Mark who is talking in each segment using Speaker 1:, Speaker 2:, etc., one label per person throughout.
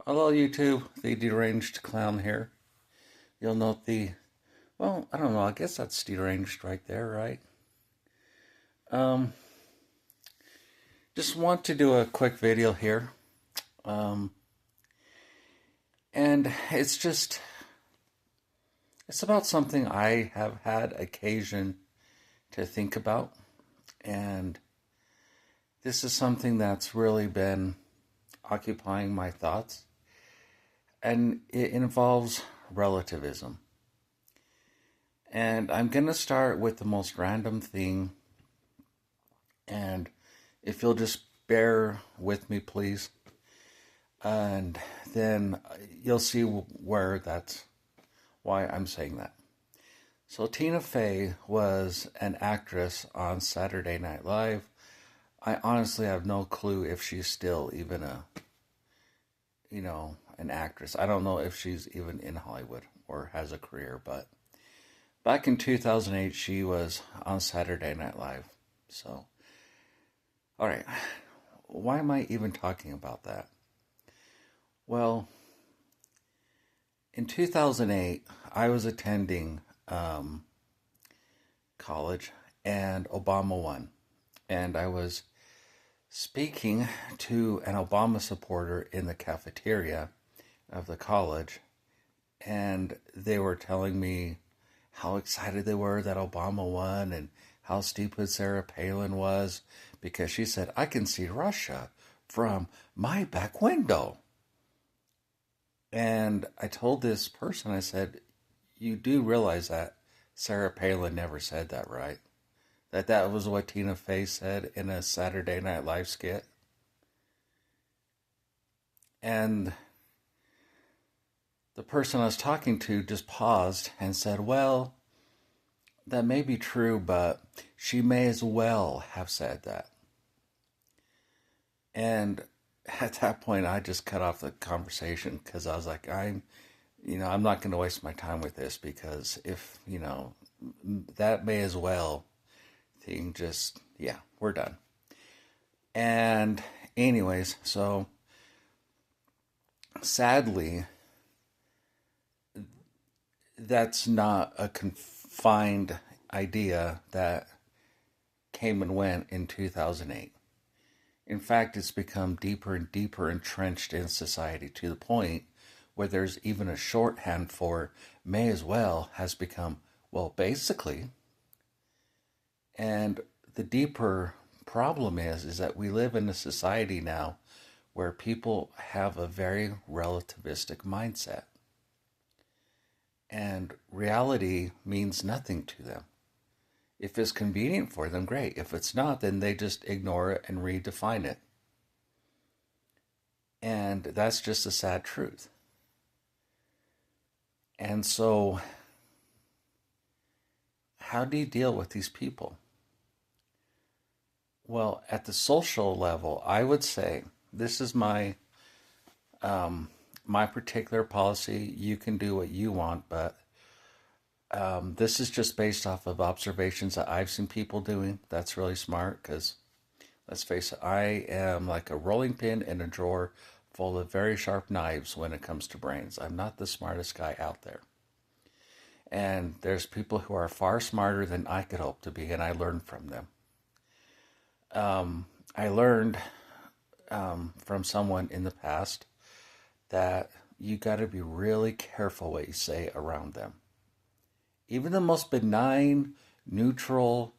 Speaker 1: Hello, YouTube. The deranged clown here. You'll note I don't know. I guess that's deranged right there, right? Um, just want to do a quick video here. Um, and it's about something I have had occasion to think about. And this is something that's really been occupying my thoughts. And it involves relativism. And I'm going to start with the most random thing. And if you'll just bear with me, please. And then you'll see why I'm saying that. So Tina Fey was an actress on Saturday Night Live. I honestly have no clue if she's still even an actress. I don't know if she's even in Hollywood or has a career, but back in 2008, she was on Saturday Night Live. So, all right, why am I even talking about that? Well, in 2008, I was attending college, and Obama won. And I was speaking to an Obama supporter in the cafeteria of the college, and they were telling me how excited they were that Obama won and how stupid Sarah Palin was because she said, I can see Russia from my back window. And I told this person, I said, you do realize that Sarah Palin never said that, right? That was what Tina Fey said in a Saturday Night Live skit. And the person I was talking to just paused and said, well, that may be true, but she may as well have said that. And at that point, I just cut off the conversation because I was like, I'm not going to waste my time with this because if, that may as well thing just, yeah, we're done. And anyways, so sadly, that's not a confined idea that came and went in 2008. In fact, it's become deeper and deeper entrenched in society to the point where there's even a shorthand for may as well has become, well, basically. And the deeper problem is that we live in a society now where people have a very relativistic mindset. And reality means nothing to them. If it's convenient for them, great. If it's not, then they just ignore it and redefine it. And that's just a sad truth. And so, how do you deal with these people? Well, at the social level, I would say this is my particular policy. You can do what you want, but this is just based off of observations that I've seen people doing. That's really smart because, let's face it, I am like a rolling pin in a drawer full of very sharp knives when it comes to brains. I'm not the smartest guy out there. And there's people who are far smarter than I could hope to be, and I learn from them. I learned from someone in the past that you got to be really careful what you say around them. Even the most benign, neutral,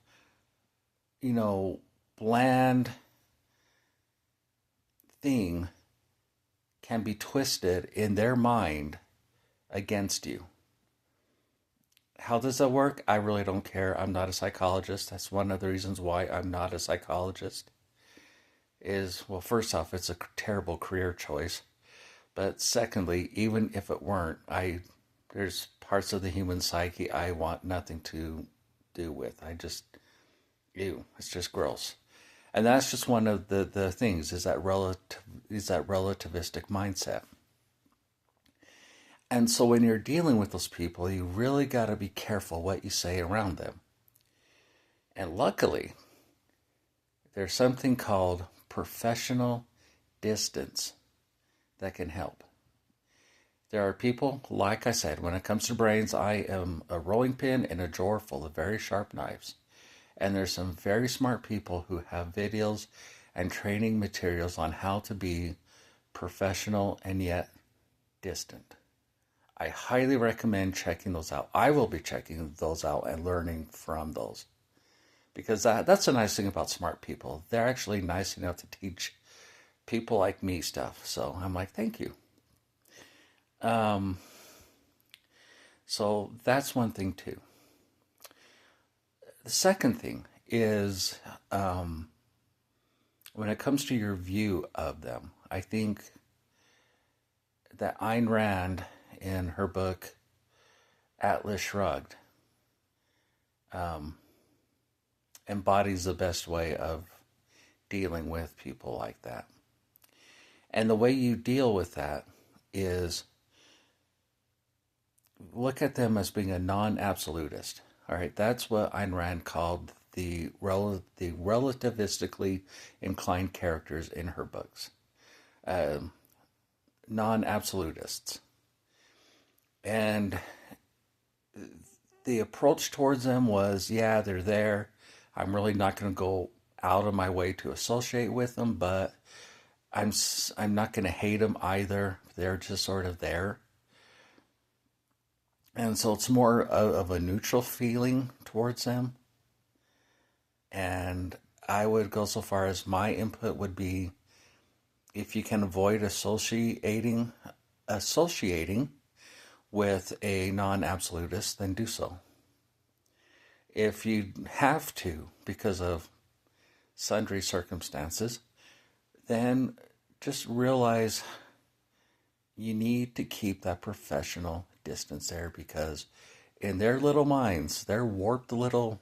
Speaker 1: bland thing can be twisted in their mind against you. How does that work? I really don't care. I'm not a psychologist. That's one of the reasons why I'm not a psychologist. Well, first off, it's a terrible career choice. But secondly, even if it weren't, there's parts of the human psyche I want nothing to do with. It's just gross. And that's just one of the things is that relativistic mindset. And so when you're dealing with those people, you really got to be careful what you say around them. And luckily, there's something called professional distance that can help. There are people, like I said, when it comes to brains, I am a rolling pin in a drawer full of very sharp knives. And there's some very smart people who have videos and training materials on how to be professional and yet distant. I highly recommend checking those out. I will be checking those out and learning from those. Because that's the nice thing about smart people. They're actually nice enough to teach people like me stuff. So I'm like, thank you. Um, so that's one thing too. The second thing is when it comes to your view of them, I think that Ayn Rand, in her book Atlas Shrugged, um, embodies the best way of dealing with people like that. And the way you deal with that is look at them as being a non-absolutist. All right, that's what Ayn Rand called the relativistically inclined characters in her books. Um, Non-absolutists. And the approach towards them was, yeah, they're there. I'm really not going to go out of my way to associate with them, but I'm I'm not going to hate them either. They're just sort of there. And so it's more of a neutral feeling towards them. And I would go so far as my input would be, if you can avoid associating with a non-absolutist, then do so. If you have to because of sundry circumstances, then just realize you need to keep that professional distance there, because in their little minds, their warped little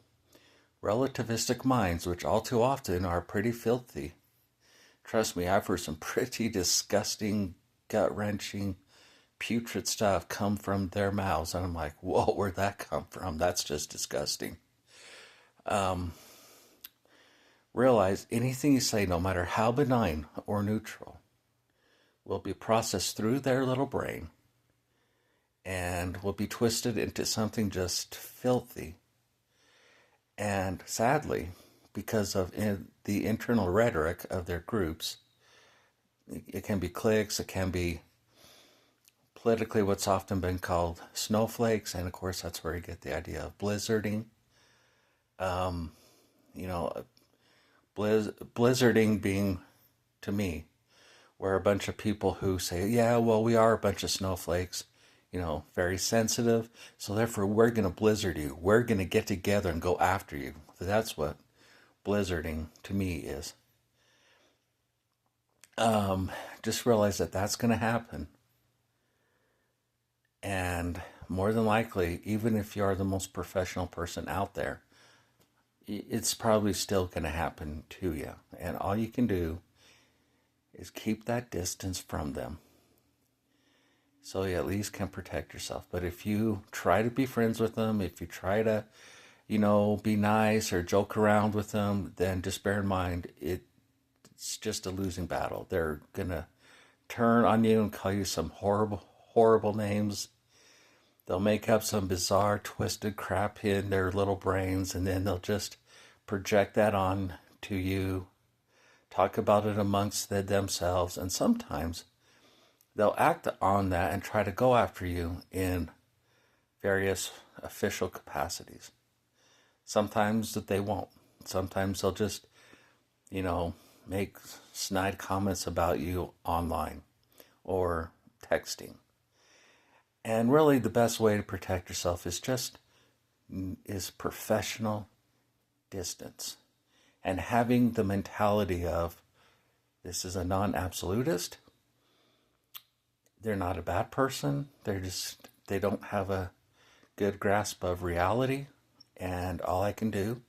Speaker 1: relativistic minds, which all too often are pretty filthy. Trust me, I've heard some pretty disgusting, gut-wrenching, putrid stuff come from their mouths, and I'm like, whoa, where'd that come from? That's just disgusting. Um, Realize anything you say, no matter how benign or neutral, will be processed through their little brain and will be twisted into something just filthy. And sadly, because of the internal rhetoric of their groups, it can be cliques, it can be politically what's often been called snowflakes, and of course that's where you get the idea of blizzarding. Um, you know, blizzarding being, to me, where a bunch of people who say, yeah, well, we are a bunch of snowflakes, very sensitive, so therefore we're going to blizzard you. We're going to get together and go after you. So that's what blizzarding to me is. Just realize that that's going to happen. And more than likely, even if you are the most professional person out there, it's probably still going to happen to you. And all you can do is keep that distance from them, so you at least can protect yourself. But if you try to be friends with them, if you try to, be nice or joke around with them, then just bear in mind it's just a losing battle. They're going to turn on you and call you some horrible, horrible names. They'll make up some bizarre, twisted crap in their little brains, and then they'll just project that on to you, talk about it amongst themselves, and sometimes they'll act on that and try to go after you in various official capacities. Sometimes that they won't. Sometimes they'll just, make snide comments about you online or texting. And really the best way to protect yourself is professional distance. And having the mentality of, this is a non-absolutist. They're not a bad person. They don't have a good grasp of reality. And all I can do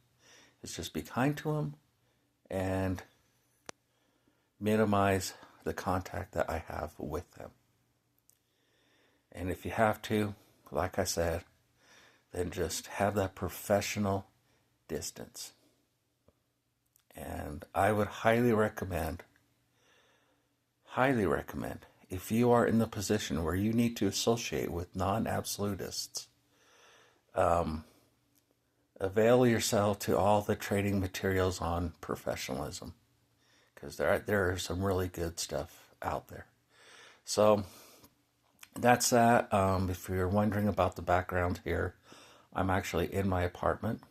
Speaker 1: is just be kind to them and minimize the contact that I have with them. And if you have to, like I said, then just have that professional distance. And I would highly recommend, if you are in the position where you need to associate with non-absolutists, avail yourself to all the training materials on professionalism, because there is some really good stuff out there. So that's that. If you're wondering about the background here, I'm actually in my apartment.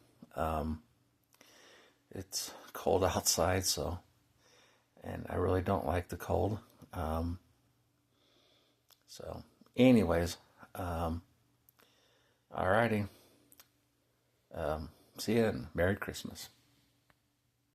Speaker 1: It's cold outside, and I really don't like the cold. So, anyways, alrighty. See you and Merry Christmas.